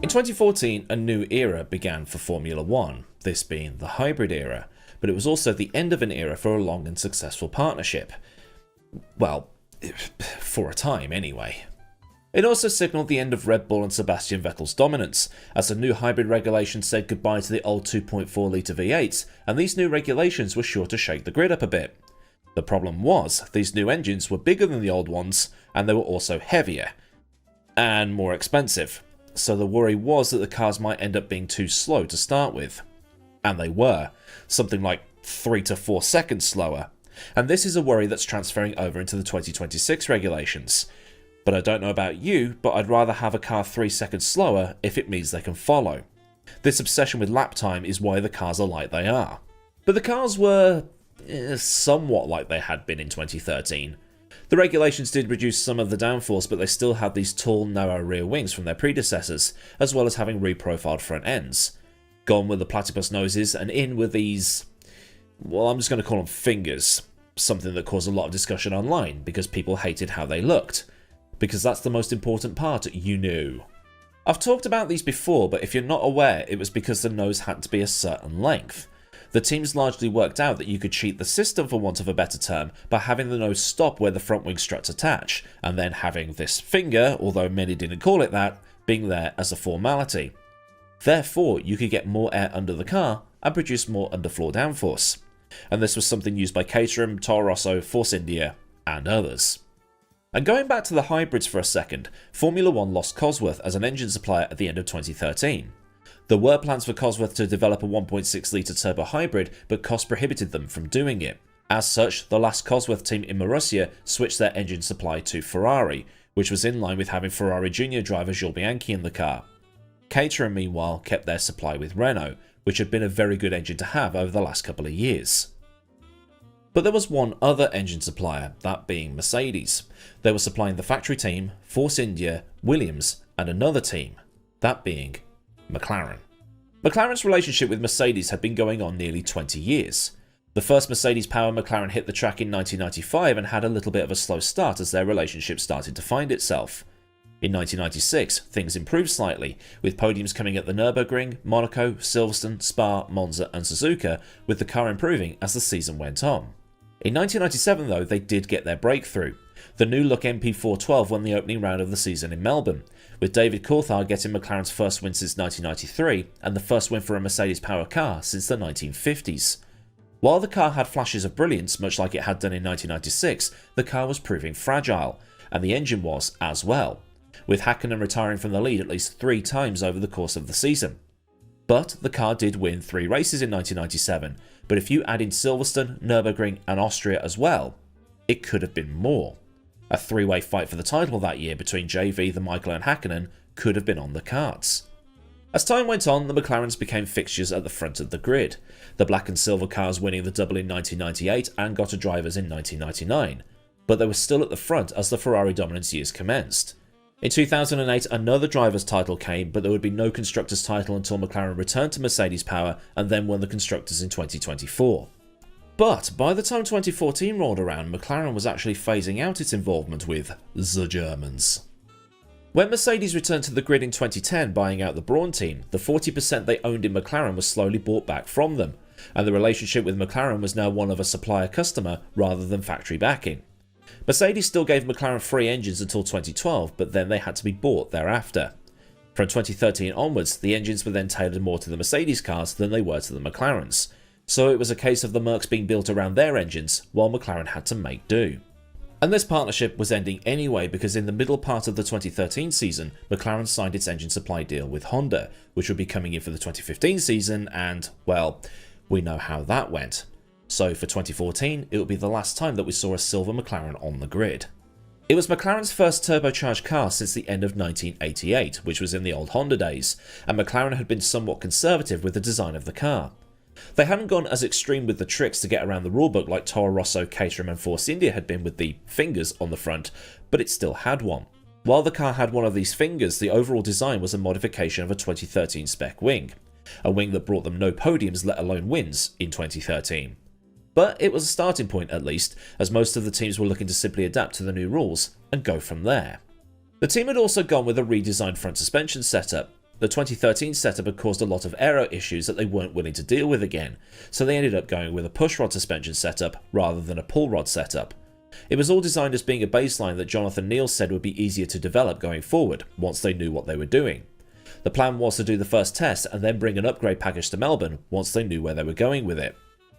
In 2014, a new era began for Formula 1, this being the hybrid era, but it was also the end of an era for a long and successful partnership. Well, for a time anyway. It also signalled the end of Red Bull and Sebastian Vettel's dominance, as the new hybrid regulations said goodbye to the old 2.4 litre V8s, and these new regulations were sure to shake the grid up a bit. The problem was, these new engines were bigger than the old ones, and they were also heavier, and more expensive, so the worry was that the cars might end up being too slow to start with. And they were, something like 3 to 4 seconds slower, and this is a worry that's transferring over into the 2026 regulations. But I don't know about you, but I'd rather have a car 3 seconds slower if it means they can follow. This obsession with lap time is why the cars are like they are. But the cars were somewhat like they had been in 2013. The regulations did reduce some of the downforce, but they still had these tall, narrow rear wings from their predecessors, as well as having reprofiled front ends. Gone with the platypus noses and in with these, well, I'm just going to call them fingers, something that caused a lot of discussion online because people hated how they looked. Because that's the most important part, you knew. I've talked about these before, but if you're not aware, it was because the nose had to be a certain length. The teams largely worked out that you could cheat the system, for want of a better term, by having the nose stop where the front wing struts attach, and then having this finger, although many didn't call it that, being there as a formality. Therefore, you could get more air under the car and produce more underfloor downforce. And this was something used by Caterham, Toro Rosso, Force India, and others. And going back to the hybrids for a second, Formula 1 lost Cosworth as an engine supplier at the end of 2013. There were plans for Cosworth to develop a 1.6 litre turbo hybrid, but cost prohibited them from doing it. As such, the last Cosworth team in Marussia switched their engine supply to Ferrari, which was in line with having Ferrari Junior driver Jules Bianchi in the car. Caterham, meanwhile, kept their supply with Renault, which had been a very good engine to have over the last couple of years. But there was one other engine supplier, that being Mercedes. They were supplying the factory team, Force India, Williams, and another team, that being McLaren. McLaren's relationship with Mercedes had been going on nearly 20 years. The first Mercedes-powered McLaren hit the track in 1995 and had a little bit of a slow start as their relationship started to find itself. In 1996, things improved slightly, with podiums coming at the Nürburgring, Monaco, Silverstone, Spa, Monza and Suzuka, with the car improving as the season went on. In 1997 though, they did get their breakthrough. The new-look MP4-29 won the opening round of the season in Melbourne, with David Coulthard getting McLaren's first win since 1993 and the first win for a Mercedes-powered car since the 1950s. While the car had flashes of brilliance, much like it had done in 1996, the car was proving fragile, and the engine was as well, with Häkkinen retiring from the lead at least 3 times over the course of the season. But the car did win 3 races in 1997, but if you add in Silverstone, Nürburgring and Austria as well, it could have been more. A 3-way fight for the title that year between JV, the Michael and Häkkinen could have been on the cards. As time went on, the McLarens became fixtures at the front of the grid, the black and silver cars winning the double in 1998 and got a drivers in 1999, but they were still at the front as the Ferrari dominance years commenced. In 2008 another drivers title came, but there would be no constructors title until McLaren returned to Mercedes power and then won the constructors in 2024. But by the time 2014 rolled around, McLaren was actually phasing out its involvement with the Germans. When Mercedes returned to the grid in 2010 buying out the Brawn team, the 40% they owned in McLaren was slowly bought back from them, and the relationship with McLaren was now one of a supplier-customer rather than factory backing. Mercedes still gave McLaren free engines until 2012, but then they had to be bought thereafter. From 2013 onwards, the engines were then tailored more to the Mercedes cars than they were to the McLarens, so it was a case of the Mercs being built around their engines while McLaren had to make do. And this partnership was ending anyway because in the middle part of the 2013 season, McLaren signed its engine supply deal with Honda, which would be coming in for the 2015 season and, well, we know how that went. So for 2014, it would be the last time that we saw a silver McLaren on the grid. It was McLaren's first turbocharged car since the end of 1988, which was in the old Honda days, and McLaren had been somewhat conservative with the design of the car. They hadn't gone as extreme with the tricks to get around the rulebook like Toro Rosso, Caterham and Force India had been with the fingers on the front, but it still had one. While the car had one of these fingers, the overall design was a modification of a 2013 spec wing, a wing that brought them no podiums let alone wins in 2013. But it was a starting point at least, as most of the teams were looking to simply adapt to the new rules and go from there. The team had also gone with a redesigned front suspension setup, The 2013 setup had caused a lot of aero issues that they weren't willing to deal with again, so they ended up going with a pushrod suspension setup rather than a pull rod setup. It was all designed as being a baseline that Jonathan Neal said would be easier to develop going forward once they knew what they were doing. The plan was to do the first test and then bring an upgrade package to Melbourne once they knew where they were going with it.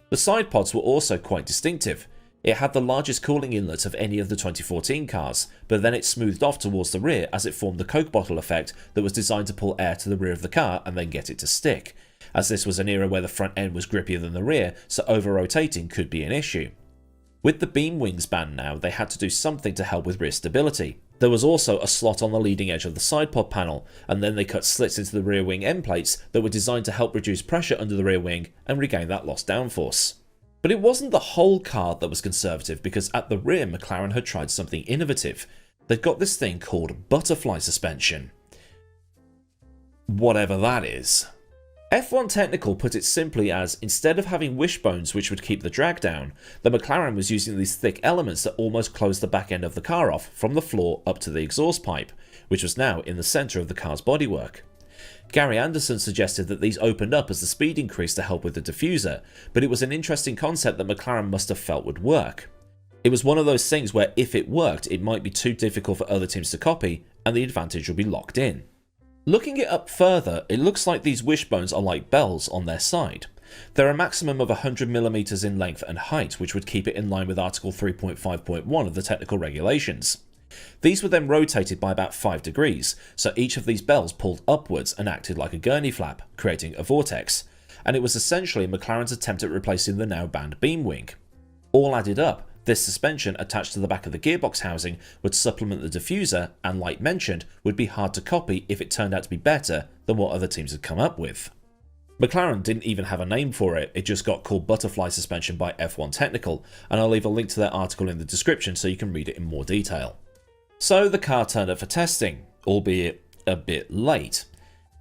The side pods were also quite distinctive. It had the largest cooling inlet of any of the 2014 cars, but then it smoothed off towards the rear as it formed the Coke bottle effect that was designed to pull air to the rear of the car and then get it to stick, as this was an era where the front end was grippier than the rear, so over-rotating could be an issue. With the beam wings banned now, they had to do something to help with rear stability. There was also a slot on the leading edge of the side pod panel, and then they cut slits into the rear wing end plates that were designed to help reduce pressure under the rear wing and regain that lost downforce. But it wasn't the whole car that was conservative, because at the rear McLaren had tried something innovative. They'd got this thing called butterfly suspension. Whatever that is. F1 Technical put it simply as, instead of having wishbones which would keep the drag down, the McLaren was using these thick elements that almost closed the back end of the car off from the floor up to the exhaust pipe, which was now in the centre of the car's bodywork. Gary Anderson suggested that these opened up as the speed increased to help with the diffuser, but it was an interesting concept that McLaren must have felt would work. It was one of those things where if it worked, it might be too difficult for other teams to copy, and the advantage would be locked in. Looking it up further, it looks like these wishbones are like bells on their side. They're a maximum of 100mm in length and height, which would keep it in line with Article 3.5.1 of the technical regulations. These were then rotated by about 5 degrees, so each of these bells pulled upwards and acted like a gurney flap, creating a vortex, and it was essentially McLaren's attempt at replacing the now banned beam wing. All added up, this suspension attached to the back of the gearbox housing would supplement the diffuser and, like mentioned, would be hard to copy if it turned out to be better than what other teams had come up with. McLaren didn't even have a name for it, it just got called butterfly suspension by F1 Technical, and I'll leave a link to their article in the description so you can read it in more detail. So the car turned up for testing, albeit a bit late.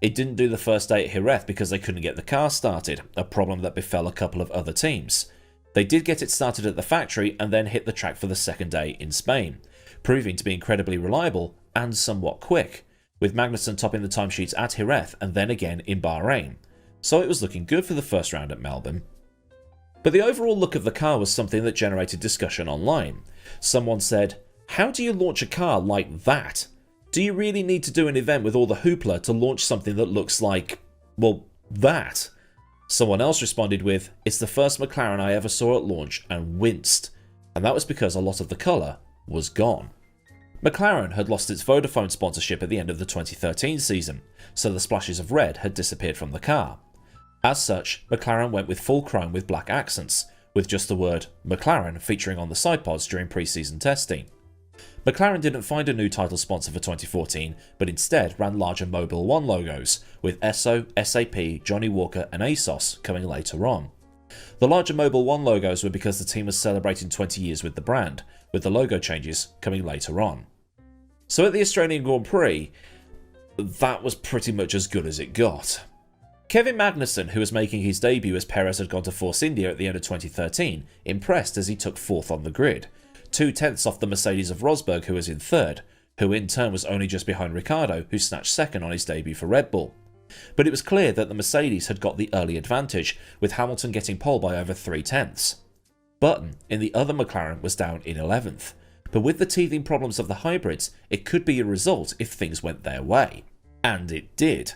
It didn't do the first day at Jerez because they couldn't get the car started, a problem that befell a couple of other teams. They did get it started at the factory and then hit the track for the second day in Spain, proving to be incredibly reliable and somewhat quick, with Magnussen topping the timesheets at Jerez and then again in Bahrain. So it was looking good for the first round at Melbourne. But the overall look of the car was something that generated discussion online. Someone said, "How do you launch a car like that? Do you really need to do an event with all the hoopla to launch something that looks like, well, that?" Someone else responded with, "It's the first McLaren I ever saw at launch and winced." And that was because a lot of the colour was gone. McLaren had lost its Vodafone sponsorship at the end of the 2013 season, so the splashes of red had disappeared from the car. As such, McLaren went with full chrome with black accents, with just the word McLaren featuring on the side pods during pre-season testing. McLaren didn't find a new title sponsor for 2014, but instead ran larger Mobil 1 logos, with Esso, SAP, Johnny Walker and ASOS coming later on. The larger Mobil 1 logos were because the team was celebrating 20 years with the brand, with the logo changes coming later on. So at the Australian Grand Prix, that was pretty much as good as it got. Kevin Magnussen, who was making his debut as Perez had gone to Force India at the end of 2013, impressed as he took 4th on the grid, 2/10 off the Mercedes of Rosberg, who was in 3rd, who in turn was only just behind Ricciardo, who snatched 2nd on his debut for Red Bull. But it was clear that the Mercedes had got the early advantage, with Hamilton getting pole by over 3/10. Button, in the other McLaren, was down in 11th, but with the teething problems of the hybrids, it could be a result if things went their way. And it did.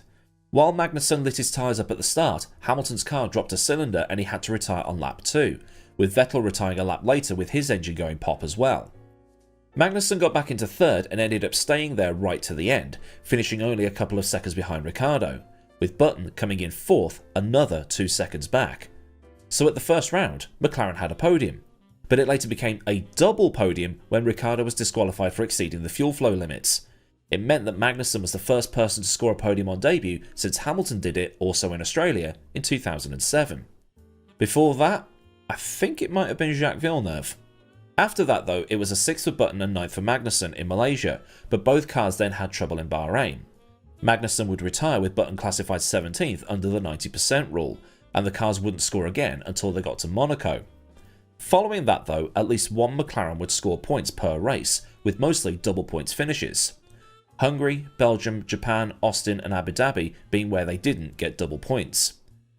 While Magnussen lit his tyres up at the start, Hamilton's car dropped a cylinder and he had to retire on lap 2, with Vettel retiring a lap later with his engine going pop as well. Magnussen got back into 3rd and ended up staying there right to the end, finishing only a couple of seconds behind Ricciardo, with Button coming in 4th, another 2 seconds back. So at the first round, McLaren had a podium, but it later became a double podium when Ricciardo was disqualified for exceeding the fuel flow limits. It meant that Magnussen was the first person to score a podium on debut since Hamilton did it also in Australia in 2007. Before that, I think it might have been Jacques Villeneuve. After that though, it was a 6th for Button and 9th for Magnussen in Malaysia, but both cars then had trouble in Bahrain. Magnussen would retire with Button classified 17th under the 90% rule, and the cars wouldn't score again until they got to Monaco. Following that though, at least one McLaren would score points per race, with mostly double points finishes. Hungary, Belgium, Japan, Austin and Abu Dhabi being where they didn't get double points.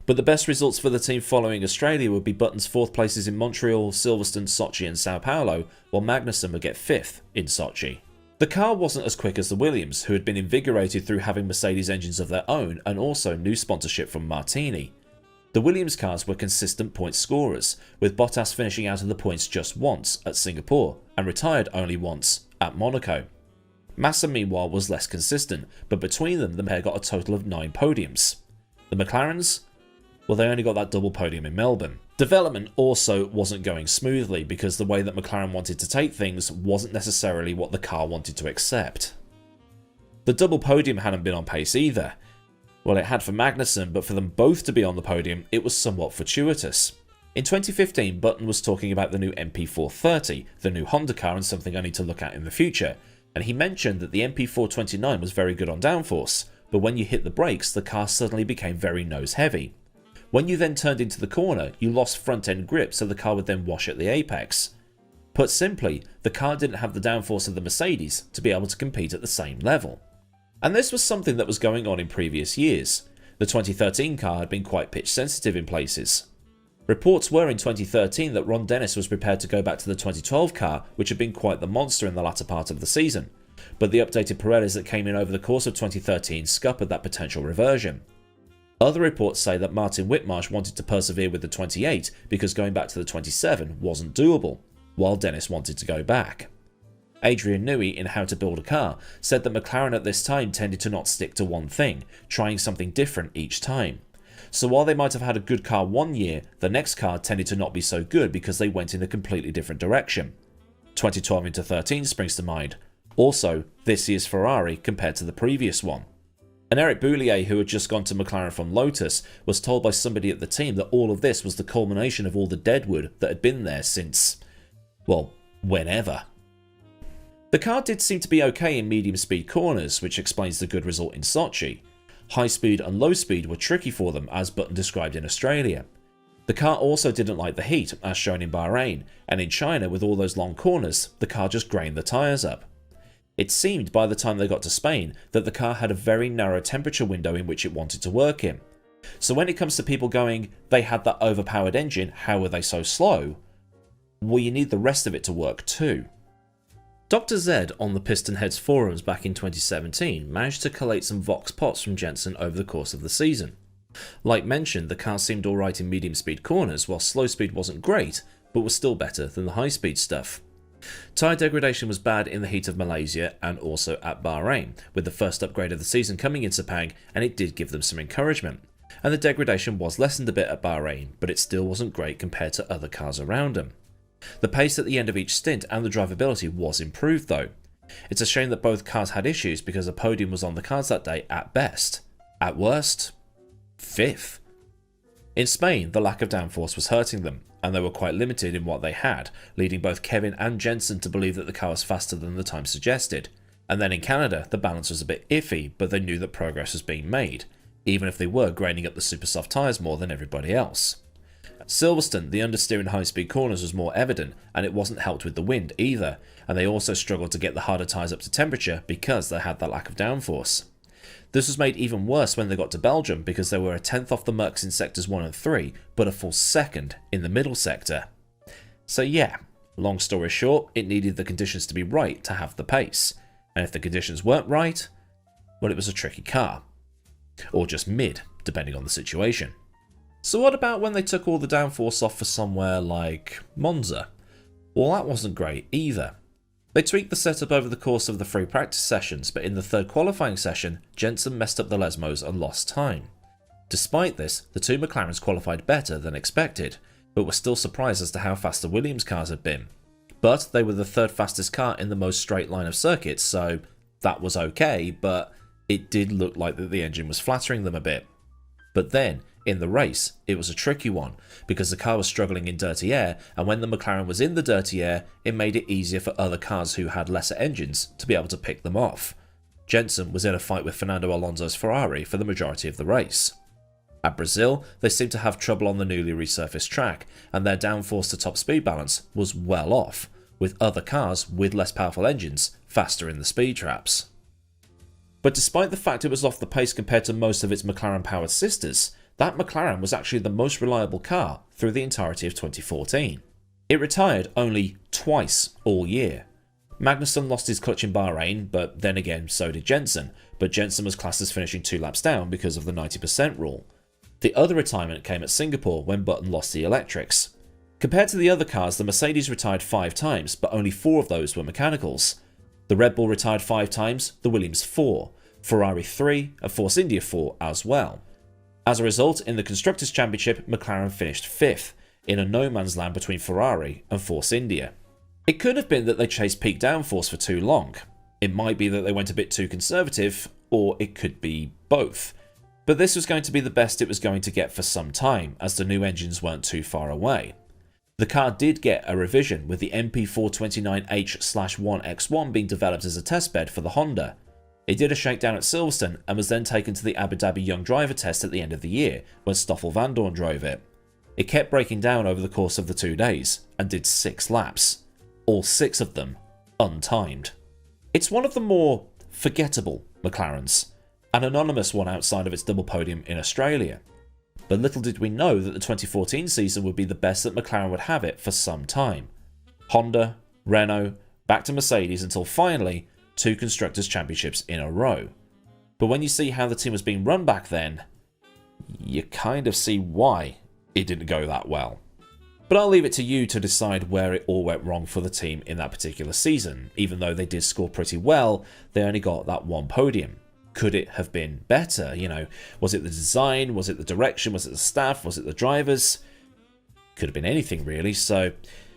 But the best results for the team following Australia would be Button's 4th places in Montreal, Silverstone, Sochi and Sao Paulo, while Magnussen would get 5th in Sochi. The car wasn't as quick as the Williams, who had been invigorated through having Mercedes engines of their own and also new sponsorship from Martini. The Williams cars were consistent point scorers, with Bottas finishing out of the points just once at Singapore and retired only once at Monaco. Massa meanwhile was less consistent, but between them the pair got a total of 9 podiums. The McLarens? Well, they only got that double podium in Melbourne. Development also wasn't going smoothly because the way that McLaren wanted to take things wasn't necessarily what the car wanted to accept. The double podium hadn't been on pace either. Well, it had for Magnussen, but for them both to be on the podium, it was somewhat fortuitous. In 2015, Button was talking about the new MP4-30, the new Honda car and something I need to look at in the future, and he mentioned that the MP4-29 was very good on downforce, but when you hit the brakes, the car suddenly became very nose heavy. When you then turned into the corner, you lost front end grip, so the car would then wash at the apex. Put simply, the car didn't have the downforce of the Mercedes to be able to compete at the same level. And this was something that was going on in previous years. The 2013 car had been quite pitch sensitive in places. Reports were in 2013 that Ron Dennis was prepared to go back to the 2012 car, which had been quite the monster in the latter part of the season, but the updated Pirellis that came in over the course of 2013 scuppered that potential reversion. Other reports say that Martin Whitmarsh wanted to persevere with the 28 because going back to the 27 wasn't doable, while Dennis wanted to go back. Adrian Newey in How to Build a Car said that McLaren at this time tended to not stick to one thing, trying something different each time. So while they might have had a good car one year, the next car tended to not be so good because they went in a completely different direction. 2012 into 13 springs to mind. Also, this year's Ferrari compared to the previous one. And Eric Boulier, who had just gone to McLaren from Lotus, was told by somebody at the team that all of this was the culmination of all the deadwood that had been there since, well, whenever. The car did seem to be okay in medium speed corners, which explains the good result in Sochi. High speed and low speed were tricky for them, as Button described in Australia. The car also didn't like the heat, as shown in Bahrain, and in China with all those long corners, the car just grained the tyres up. It seemed by the time they got to Spain that the car had a very narrow temperature window in which it wanted to work in. So when it comes to people going, they had that overpowered engine, how were they so slow? Well, you need the rest of it to work too. Dr. Z on the Pistonheads forums back in 2017 managed to collate some Vox Pops from Jensen over the course of the season. Like mentioned, the car seemed alright in medium speed corners, while slow speed wasn't great, but was still better than the high speed stuff. Tyre degradation was bad in the heat of Malaysia and also at Bahrain, with the first upgrade of the season coming in Sepang, and it did give them some encouragement. And the degradation was lessened a bit at Bahrain, but it still wasn't great compared to other cars around them. The pace at the end of each stint and the drivability was improved though. It's a shame that both cars had issues because a podium was on the cards that day at best. At worst, 5th. In Spain, the lack of downforce was hurting them, and they were quite limited in what they had, leading both Kevin and Jensen to believe that the car was faster than the time suggested. And then in Canada, the balance was a bit iffy, but they knew that progress was being made, even if they were grinding up the super soft tyres more than everybody else. At Silverstone, the understeer in high-speed corners was more evident, and it wasn't helped with the wind either, and they also struggled to get the harder tyres up to temperature because they had that lack of downforce. This was made even worse when they got to Belgium because they were a 10th off the Mercs in sectors 1 and 3, but a full 2nd in the middle sector. So yeah, long story short, it needed the conditions to be right to have the pace, and if the conditions weren't right, well, it was a tricky car. Or just mid, depending on the situation. So what about when they took all the downforce off for somewhere like Monza? Well, that wasn't great either. They tweaked the setup over the course of the free practice sessions, but in the third qualifying session, Jensen messed up the Lesmos and lost time. Despite this, the two McLarens qualified better than expected, but were still surprised as to how fast the Williams cars had been. But they were the third fastest car in the most straight line of circuits, so that was okay, but it did look like that the engine was flattering them a bit. But then, in the race, it was a tricky one, because the car was struggling in dirty air, and when the McLaren was in the dirty air, it made it easier for other cars who had lesser engines to be able to pick them off. Jensen was in a fight with Fernando Alonso's Ferrari for the majority of the race. At Brazil, they seemed to have trouble on the newly resurfaced track, and their downforce to top speed balance was well off, with other cars with less powerful engines faster in the speed traps. But despite the fact it was off the pace compared to most of its McLaren-powered sisters, that McLaren was actually the most reliable car through the entirety of 2014. It retired only twice all year. Magnussen lost his clutch in Bahrain, but then again so did Jensen, but Jensen was classed as finishing 2 laps down because of the 90% rule. The other retirement came at Singapore when Button lost the electrics. Compared to the other cars, the Mercedes retired 5 times, but only 4 of those were mechanicals. The Red Bull retired 5 times, the Williams 4, Ferrari 3, and Force India 4 as well. As a result, in the Constructors' Championship, McLaren finished 5th, in a no man's land between Ferrari and Force India. It could have been that they chased peak downforce for too long. It might be that they went a bit too conservative, or it could be both. But this was going to be the best it was going to get for some time, as the new engines weren't too far away. The car did get a revision, with the MP4-29H/1X1 being developed as a testbed for the Honda. It did a shakedown at Silverstone and was then taken to the Abu Dhabi Young Driver test at the end of the year, when Stoffel Vandoorne drove it. It kept breaking down over the course of the 2 days, and did 6 laps. All 6 of them untimed. It's one of the more forgettable McLarens, an anonymous one outside of its double podium in Australia. But little did we know that the 2014 season would be the best that McLaren would have it for some time. Honda, Renault, back to Mercedes until finally 2 Constructors' Championships in a row. But when you see how the team was being run back then, you kind of see why it didn't go that well. But I'll leave it to you to decide where it all went wrong for the team in that particular season. Even though they did score pretty well, they only got that 1 podium. Could it have been better? You know, was it the design? Was it the direction? Was it the staff? Was it the drivers? Could have been anything really. So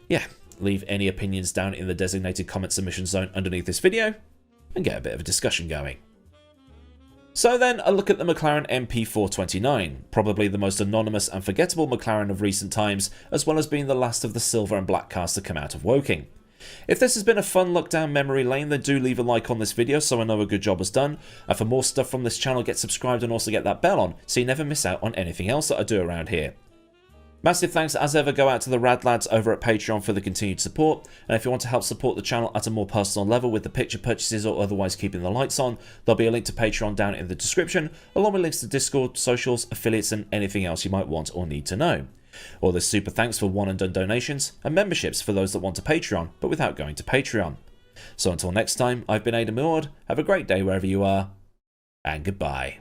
yeah, leave any opinions down in the designated comment submission zone underneath this video and get a bit of a discussion going. So then, a look at the McLaren MP4-29, probably the most anonymous and forgettable McLaren of recent times, as well as being the last of the silver and black cars to come out of Woking. If this has been a fun look down memory lane, then do leave a like on this video so I know a good job was done, and for more stuff from this channel, get subscribed and also get that bell on so you never miss out on anything else that I do around here. Massive thanks as ever go out to the rad lads over at Patreon for the continued support, and if you want to help support the channel at a more personal level with the picture purchases or otherwise keeping the lights on, there'll be a link to Patreon down in the description, along with links to Discord, socials, affiliates and anything else you might want or need to know. All this super thanks for one and done donations and memberships for those that want to Patreon but without going to Patreon. So until next time, I've been AdmiralLaWind, have a great day wherever you are, and goodbye.